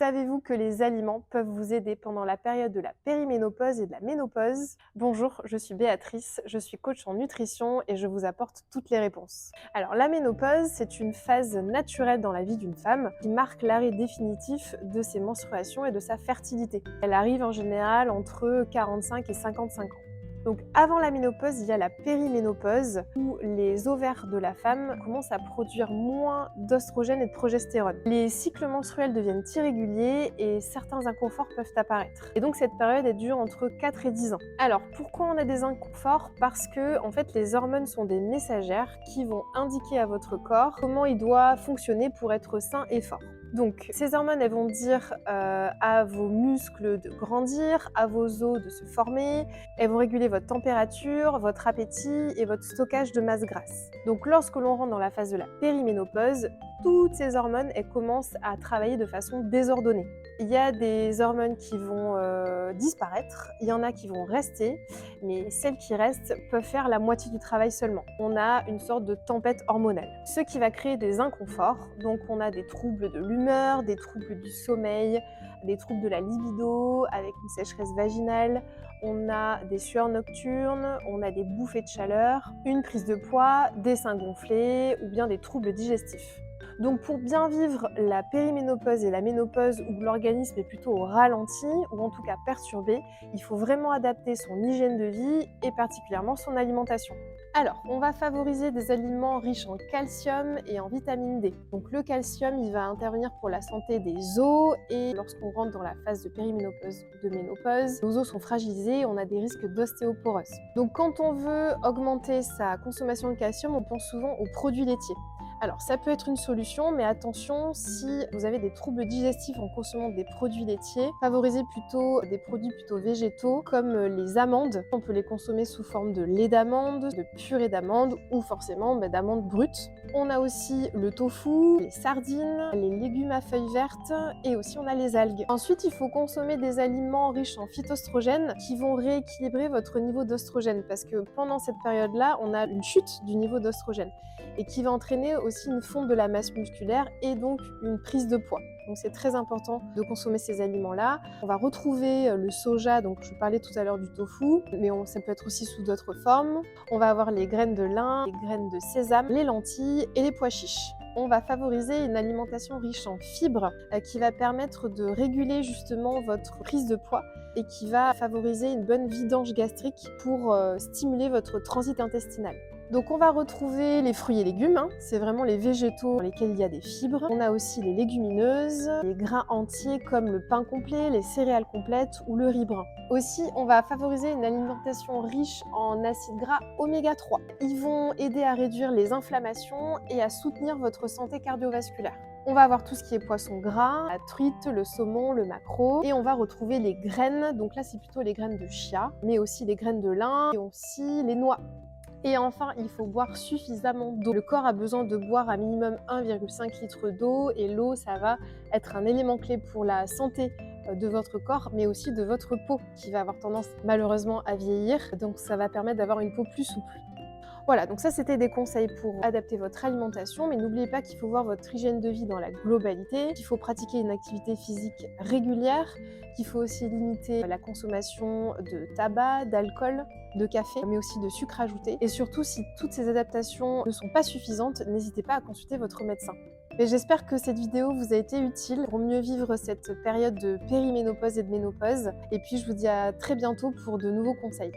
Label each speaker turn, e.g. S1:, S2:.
S1: Savez-vous que les aliments peuvent vous aider pendant la période de la périménopause et de la ménopause? Bonjour, je suis Béatrice, je suis coach en nutrition et je vous apporte toutes les réponses. Alors la ménopause, c'est une phase naturelle dans la vie d'une femme qui marque l'arrêt définitif de ses menstruations et de sa fertilité. Elle arrive en général entre 45 et 55 ans. Donc avant la ménopause, il y a la périménopause où les ovaires de la femme commencent à produire moins d'oestrogène et de progestérone. Les cycles menstruels deviennent irréguliers et certains inconforts peuvent apparaître. Et donc cette période elle dure entre 4 et 10 ans. Alors pourquoi on a des inconforts? Parce que en fait les hormones sont des messagères qui vont indiquer à votre corps comment il doit fonctionner pour être sain et fort. Donc, ces hormones, elles vont dire à vos muscles de grandir, à vos os de se former, elles vont réguler votre température, votre appétit et votre stockage de masse grasse. Donc, lorsque l'on rentre dans la phase de la périménopause, toutes ces hormones, elles commencent à travailler de façon désordonnée. Il y a des hormones qui vont disparaître, il y en a qui vont rester, mais celles qui restent peuvent faire la moitié du travail seulement. On a une sorte de tempête hormonale, ce qui va créer des inconforts. Donc on a des troubles de l'humeur, des troubles du sommeil, des troubles de la libido, avec une sécheresse vaginale, on a des sueurs nocturnes, on a des bouffées de chaleur, une prise de poids, des seins gonflés ou bien des troubles digestifs. Donc pour bien vivre la périménopause et la ménopause où l'organisme est plutôt au ralenti ou en tout cas perturbé, il faut vraiment adapter son hygiène de vie et particulièrement son alimentation. Alors, on va favoriser des aliments riches en calcium et en vitamine D. Donc le calcium, il va intervenir pour la santé des os et lorsqu'on rentre dans la phase de périménopause ou de ménopause, nos os sont fragilisés et on a des risques d'ostéoporose. Donc quand on veut augmenter sa consommation de calcium, on pense souvent aux produits laitiers. Alors ça peut être une solution, mais attention, si vous avez des troubles digestifs en consommant des produits laitiers, favorisez plutôt des produits plutôt végétaux comme les amandes. On peut les consommer sous forme de lait d'amande, de purée d'amande ou forcément d'amandes brutes. On a aussi le tofu, les sardines, les légumes à feuilles vertes et aussi on a les algues. Ensuite, il faut consommer des aliments riches en phytoestrogènes qui vont rééquilibrer votre niveau d'oestrogène parce que pendant cette période-là, on a une chute du niveau d'oestrogène et qui va entraîner aussi une fonte de la masse musculaire et donc une prise de poids. Donc c'est très important de consommer ces aliments-là. On va retrouver le soja, donc je parlais tout à l'heure du tofu, mais ça peut être aussi sous d'autres formes. On va avoir les graines de lin, les graines de sésame, les lentilles et les pois chiches. On va favoriser une alimentation riche en fibres qui va permettre de réguler justement votre prise de poids et qui va favoriser une bonne vidange gastrique pour stimuler votre transit intestinal. Donc on va retrouver les fruits et légumes, c'est vraiment les végétaux dans lesquels il y a des fibres. On a aussi les légumineuses, les grains entiers comme le pain complet, les céréales complètes ou le riz brun. Aussi, on va favoriser une alimentation riche en acides gras oméga 3. Ils vont aider à réduire les inflammations et à soutenir votre santé cardiovasculaire. On va avoir tout ce qui est poisson gras, la truite, le saumon, le maquereau et on va retrouver les graines, donc là c'est plutôt les graines de chia, mais aussi les graines de lin et aussi les noix. Et enfin, il faut boire suffisamment d'eau. Le corps a besoin de boire un minimum 1,5 litre d'eau et l'eau, ça va être un élément clé pour la santé de votre corps, mais aussi de votre peau qui va avoir tendance malheureusement à vieillir. Donc ça va permettre d'avoir une peau plus souple. Voilà, donc ça c'était des conseils pour adapter votre alimentation, mais n'oubliez pas qu'il faut voir votre hygiène de vie dans la globalité, qu'il faut pratiquer une activité physique régulière, qu'il faut aussi limiter la consommation de tabac, d'alcool, de café, mais aussi de sucre ajouté. Et surtout, si toutes ces adaptations ne sont pas suffisantes, n'hésitez pas à consulter votre médecin. Mais j'espère que cette vidéo vous a été utile pour mieux vivre cette période de périménopause et de ménopause. Et puis je vous dis à très bientôt pour de nouveaux conseils.